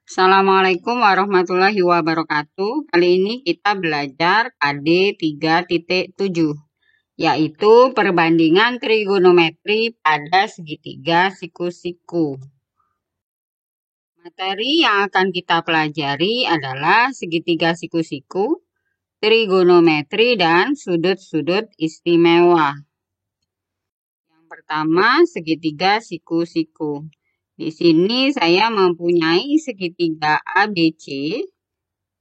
Assalamualaikum warahmatullahi wabarakatuh. Kali ini kita belajar KD 3.7, yaitu perbandingan trigonometri pada segitiga siku-siku. Materi yang akan kita pelajari adalah segitiga siku-siku, trigonometri, dan sudut-sudut istimewa. Yang pertama, segitiga siku-siku. Di sini saya mempunyai segitiga ABC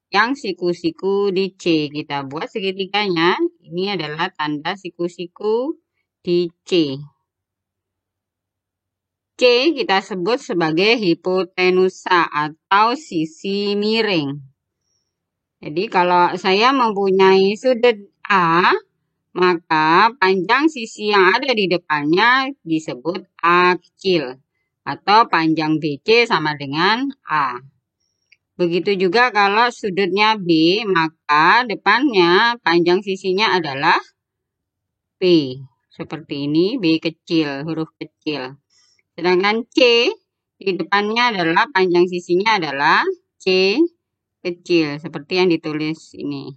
yang siku-siku di C. Kita buat segitiganya. Ini adalah tanda siku-siku di C. C kita sebut sebagai hipotenusa atau sisi miring. Jadi kalau saya mempunyai sudut A, maka panjang sisi yang ada di depannya disebut A kecil. Atau panjang BC sama dengan A. Begitu juga kalau sudutnya B, maka depannya panjang sisinya adalah B. Seperti ini, B kecil, huruf kecil. Sedangkan C, di depannya adalah panjang sisinya adalah C kecil, seperti yang ditulis ini.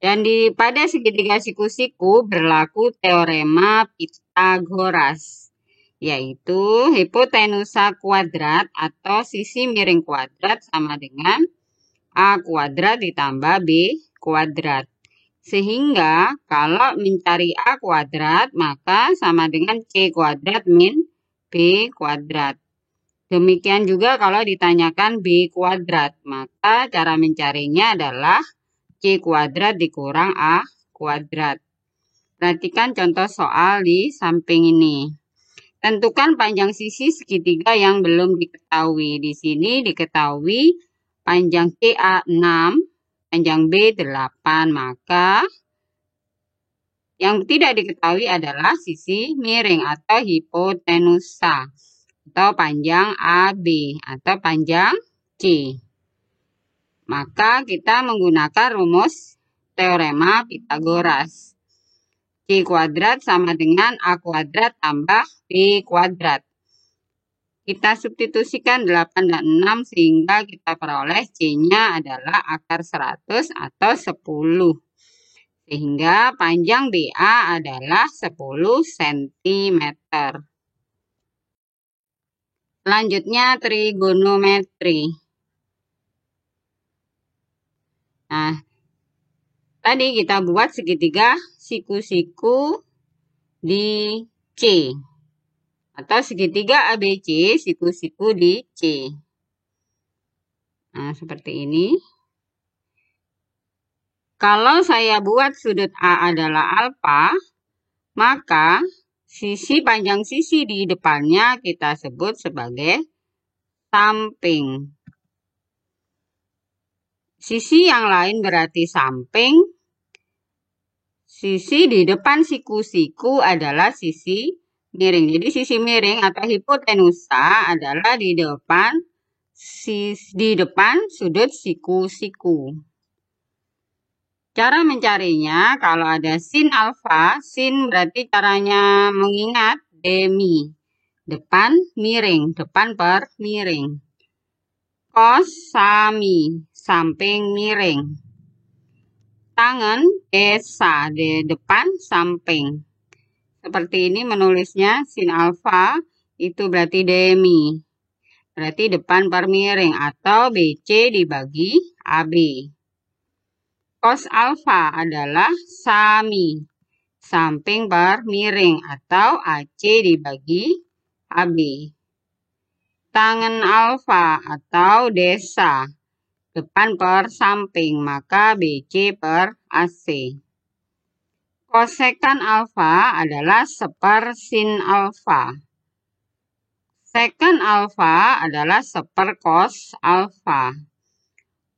Dan pada segitiga siku-siku berlaku teorema Pitagoras, yaitu hipotenusa kuadrat atau sisi miring kuadrat sama dengan A kuadrat ditambah B kuadrat. Sehingga kalau mencari A kuadrat maka sama dengan C kuadrat min B kuadrat. Demikian juga kalau ditanyakan B kuadrat, maka cara mencarinya adalah C kuadrat dikurang A kuadrat. Perhatikan contoh soal di samping ini. Tentukan panjang sisi segitiga yang belum diketahui. Di sini diketahui panjang CA 6, panjang B 8. Maka yang tidak diketahui adalah sisi miring atau hipotenusa. Atau panjang AB atau panjang C. Maka kita menggunakan rumus teorema Pitagoras. C kuadrat sama dengan A kuadrat tambah B kuadrat. Kita substitusikan 8 dan 6 sehingga kita peroleh C-nya adalah akar 100 atau 10. Sehingga panjang BA adalah 10 cm. Selanjutnya trigonometri. Nah, tadi kita buat segitiga siku-siku di C. Atau segitiga ABC siku-siku di C. Nah, seperti ini. Kalau saya buat sudut A adalah alfa, maka panjang sisi di depannya kita sebut sebagai samping. Sisi yang lain berarti samping. Sisi di depan siku-siku adalah sisi miring. Jadi sisi miring atau hipotenusa adalah di depan sudut siku-siku. Cara mencarinya, kalau ada sin alfa, sin berarti caranya mengingat demi. Depan miring, depan per miring. Cos sami, samping miring. Tangan desa, di depan samping. Seperti ini menulisnya, sin alfa itu berarti demi. Berarti depan per miring atau BC dibagi AB. Cos alfa adalah sami, samping per miring atau AC dibagi AB. Tangan alfa atau desa, depan per samping, maka BC per AC. Kosekan alfa adalah seper sin alfa. Sekan alfa adalah seper cos alfa.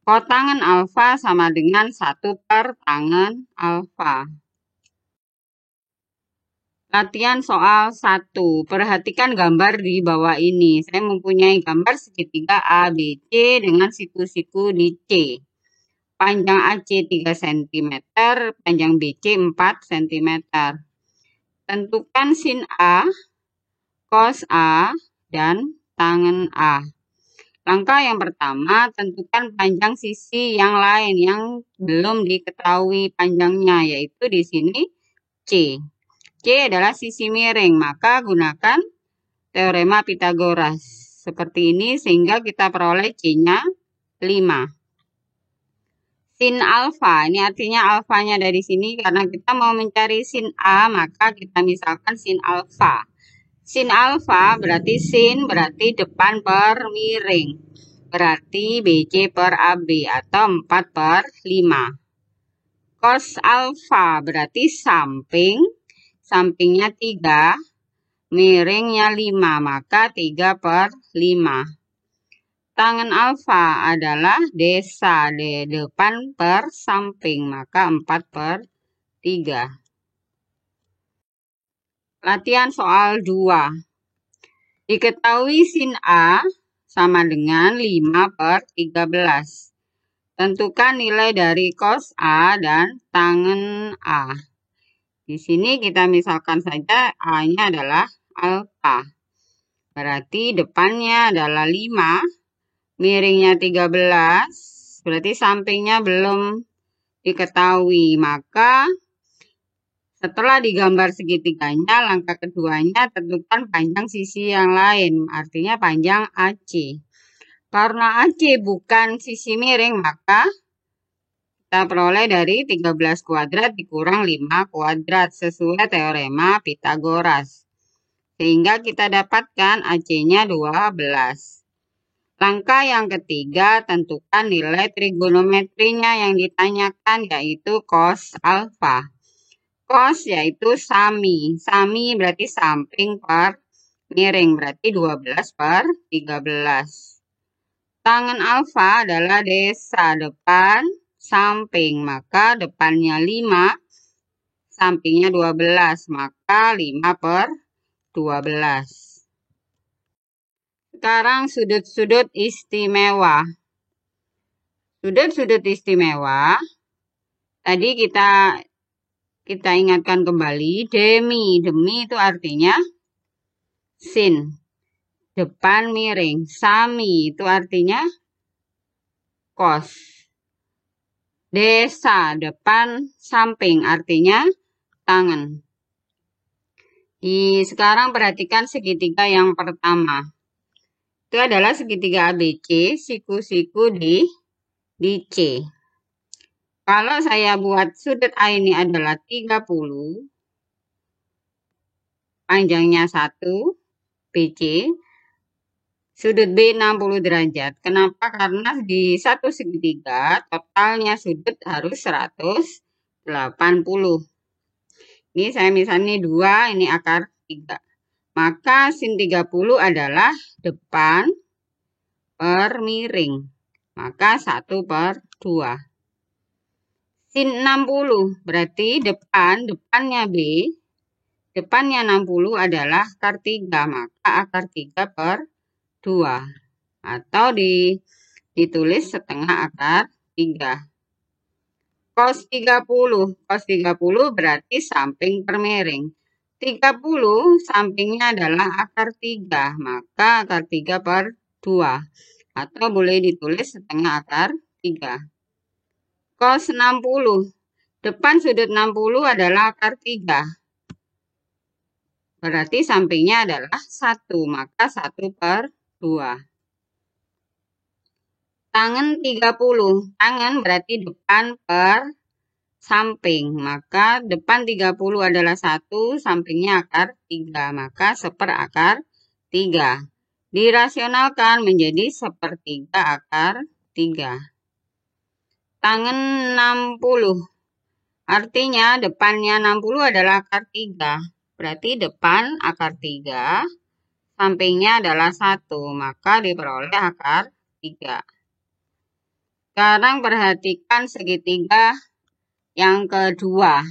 Kotangan alfa sama dengan 1 per tangan alfa. Latihan soal 1. Perhatikan gambar di bawah ini. Saya mempunyai gambar segitiga ABC dengan siku-siku di C. Panjang AC 3 cm, panjang BC 4 cm. Tentukan sin A, cos A, dan tangan A. Langkah yang pertama, tentukan panjang sisi yang lain yang belum diketahui panjangnya, yaitu di sini C. C adalah sisi miring, maka gunakan teorema Pythagoras. Seperti ini sehingga kita peroleh C-nya 5. Sin alfa, ini artinya alfanya dari sini karena kita mau mencari sin A, maka kita misalkan sin alfa. Sin alfa berarti sin berarti depan per miring. Berarti BC per AB atau 4 per 5. Cos alfa berarti samping, sampingnya 3, miringnya 5, maka 3 per 5. Tangen alfa adalah desa de depan per samping, maka 4 per 3. Latihan soal 2. Diketahui sin A sama dengan 5 per 13. Tentukan nilai dari cos A dan tangen A. Di sini kita misalkan saja A-nya adalah alfa. Berarti depannya adalah 5. Miringnya 13, berarti sampingnya belum diketahui. Maka setelah digambar segitiganya, langkah keduanya tentukan panjang sisi yang lain, artinya panjang AC. Karena AC bukan sisi miring, maka kita peroleh dari 13 kuadrat dikurang 5 kuadrat sesuai teorema Pythagoras. Sehingga kita dapatkan AC-nya 12. Langkah yang ketiga, tentukan nilai trigonometrinya yang ditanyakan, yaitu cos alfa. Cos yaitu sami. Sami berarti samping per miring, berarti 12 per 13. Tangen alfa adalah desa depan samping, maka depannya 5, sampingnya 12, maka 5 per 12. Sekarang sudut-sudut istimewa. Sudut-sudut istimewa, tadi kita ingatkan kembali, demi itu artinya sin, depan miring. Sami itu artinya cos. Desa, depan samping, artinya tangan. Sekarang perhatikan segitiga yang pertama. Itu adalah segitiga ABC, siku-siku di C. Kalau saya buat sudut A ini adalah 30, panjangnya 1, BC, sudut B 60 derajat. Kenapa? Karena di satu segitiga totalnya sudut harus 180. Ini saya misalnya 2, ini akar 3. Maka sin 30 adalah depan per miring. Maka 1 per 2. Sin 60 berarti depannya B. Depannya 60 adalah akar 3. Maka akar 3 per 2. Atau ditulis setengah akar 3. Cos 30. Cos 30 berarti samping per miring. 30 sampingnya adalah akar 3, maka akar 3 per 2. Atau boleh ditulis setengah akar 3. Cos 60. Depan sudut 60 adalah akar 3. Berarti sampingnya adalah 1, maka 1 per 2. Tangen 30. Tangen berarti depan per samping, maka depan 30 adalah 1, sampingnya akar 3, maka 1 per akar 3. Dirasionalkan menjadi 1/3 akar 3. Tangen 60, artinya depannya 60 adalah akar 3, berarti depan akar 3, sampingnya adalah 1, maka diperoleh akar 3. Sekarang perhatikan segitiga yang kedua.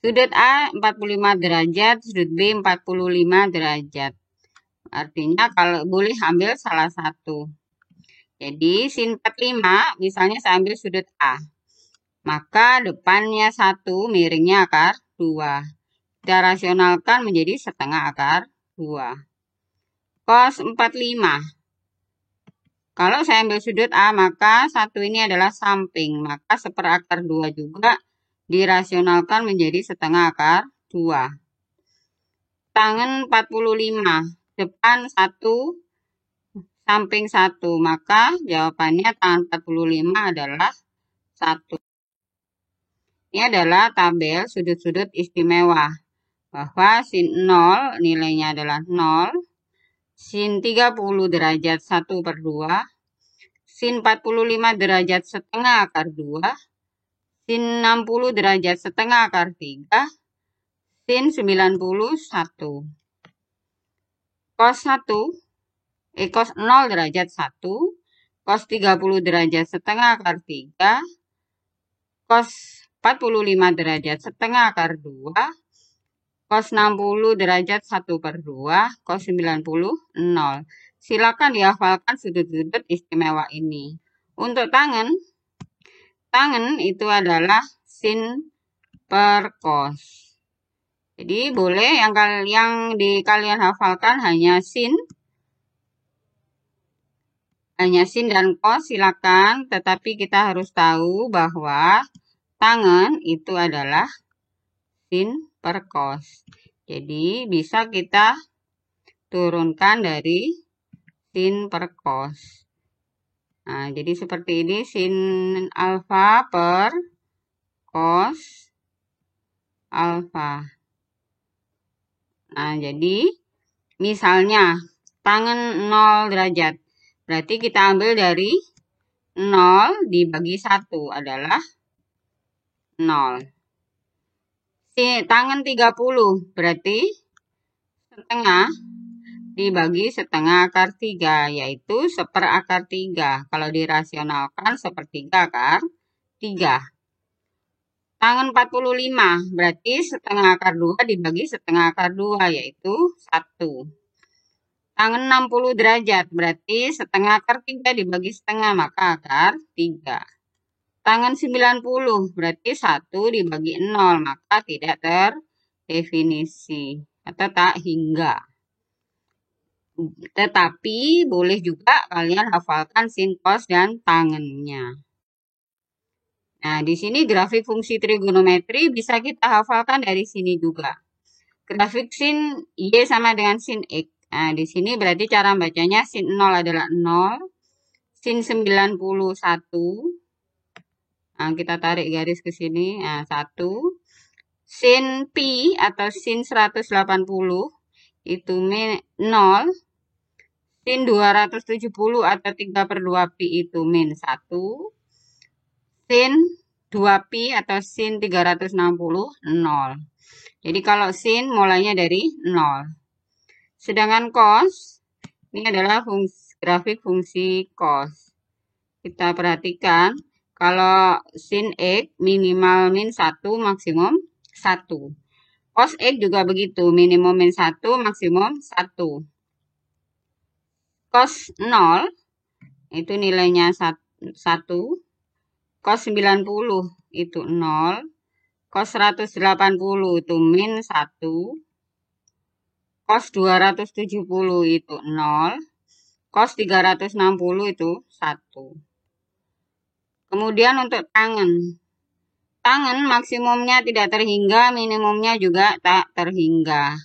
Sudut A 45 derajat, sudut B 45 derajat. Artinya kalau boleh ambil salah satu. Jadi sin 45 misalnya saya ambil sudut A. Maka depannya 1, miringnya akar 2. Kita rasionalkan menjadi setengah akar 2. Cos 45. Kalau saya ambil sudut A, maka 1 ini adalah samping. Maka 1/2 juga dirasionalkan menjadi 1/2 akar 2. Tangen 45. Depan 1, samping 1. Maka jawabannya tangen 45 adalah 1. Ini /adalah tabel sudut-sudut istimewa. Bahwa sin 0 nilainya adalah 0. Sin 30 derajat 1/2. Sin 45 derajat 1/2 akar 2. Sin 60 derajat 1/2 akar 3. Sin 91. Cos 0 derajat 1. Cos 30 derajat 1/2 akar 3. Cos 45 derajat 1/2 akar 2. Cos 60 derajat 1/2. Cos 90 0. Silakan dihafalkan sudut-sudut istimewa ini. Untuk tangen itu adalah sin per cos. Jadi boleh yang kalian hafalkan hanya sin dan cos, silakan. Tetapi kita harus tahu bahwa tangen itu adalah sin per cos. Jadi bisa kita turunkan dari sin per cos. Nah, jadi seperti ini sin alfa per cos alfa. Nah, jadi misalnya tangen 0 derajat. Berarti kita ambil dari 0 dibagi 1 adalah 0. Tangen 30 berarti setengah dibagi 1/2 akar 3, yaitu 1/3. Kalau dirasionalkan 1/3 akar 3. Tangen 45 berarti 1/2 akar 2 dibagi 1/2 akar 2, yaitu 1. Tangen 60 derajat berarti 1/2 akar 3 dibagi 1/2, maka akar 3. Tangen 90 berarti 1 dibagi 0, maka tidak terdefinisi atau tak hingga. Tetapi boleh juga kalian hafalkan sin, cos, dan tangennya. Nah, di sini grafik fungsi trigonometri bisa kita hafalkan dari sini juga. Grafik sin Y sama dengan sin X. Nah, di sini berarti cara bacanya sin 0 adalah 0. Sin 91. Nah, kita tarik garis ke sini. Nah, 1. Sin pi atau sin 180 itu 0. Sin 270 atau 3/2 pi itu min 1. Sin 2pi atau sin 360 0. Jadi kalau sin mulainya dari 0. Sedangkan cos ini adalah grafik fungsi cos. Kita perhatikan kalau sin X minimal min 1, maksimum 1. Cos X juga begitu, minimum min 1, maksimum 1. Cos 0 itu nilainya 1. Cos 90 itu 0. Cos 180 itu min 1. Cos 270 itu 0. Cos 360 itu 1. Kemudian untuk tangen maksimumnya tidak terhingga, minimumnya juga tak terhingga.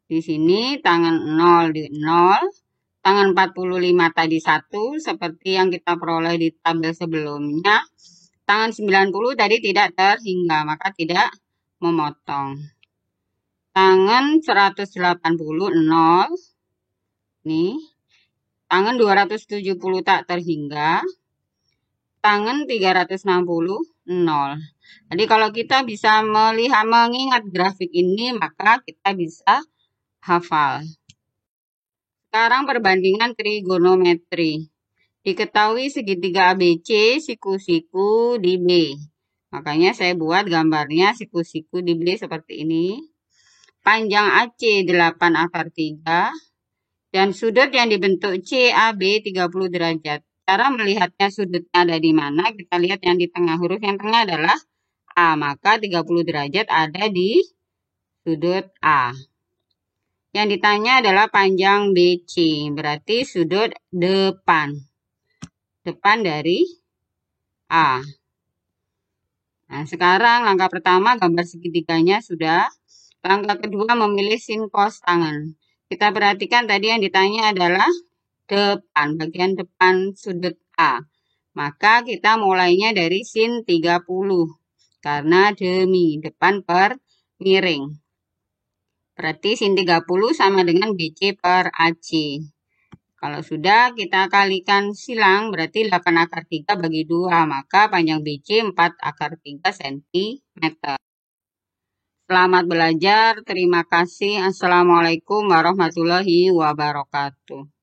Di sini tangen 0 di 0. Tangen 45 tadi 1, seperti yang kita peroleh di tabel sebelumnya. Tangen 90 tadi tidak terhingga, maka tidak memotong. Tangen 180 0. Nih. Tangen 270 tak terhingga. Tangen 360 0. Jadi kalau kita bisa mengingat grafik ini, maka kita bisa hafal. Sekarang perbandingan trigonometri. Diketahui segitiga ABC siku-siku di B. Makanya saya buat gambarnya siku-siku di B seperti ini. Panjang AC 8 akar 3. Dan sudut yang dibentuk CAB 30 derajat. Cara melihatnya sudutnya ada di mana? Kita lihat yang di tengah. Huruf yang tengah adalah A. Maka 30 derajat ada di sudut A. Yang ditanya adalah panjang BC. Berarti sudut depan. depan dari A. Nah, sekarang langkah pertama gambar segitiganya sudah. Langkah kedua memilih sin cos tangan. Kita perhatikan tadi yang ditanya adalah depan, bagian depan sudut A. Maka kita mulainya dari sin 30. Karena demi depan per miring. Berarti sin 30 sama dengan BC per AC. Kalau sudah kita kalikan silang berarti 8 akar 3 bagi 2. Maka panjang BC 4 akar 3 cm. Selamat belajar. Terima kasih. Assalamualaikum warahmatullahi wabarakatuh.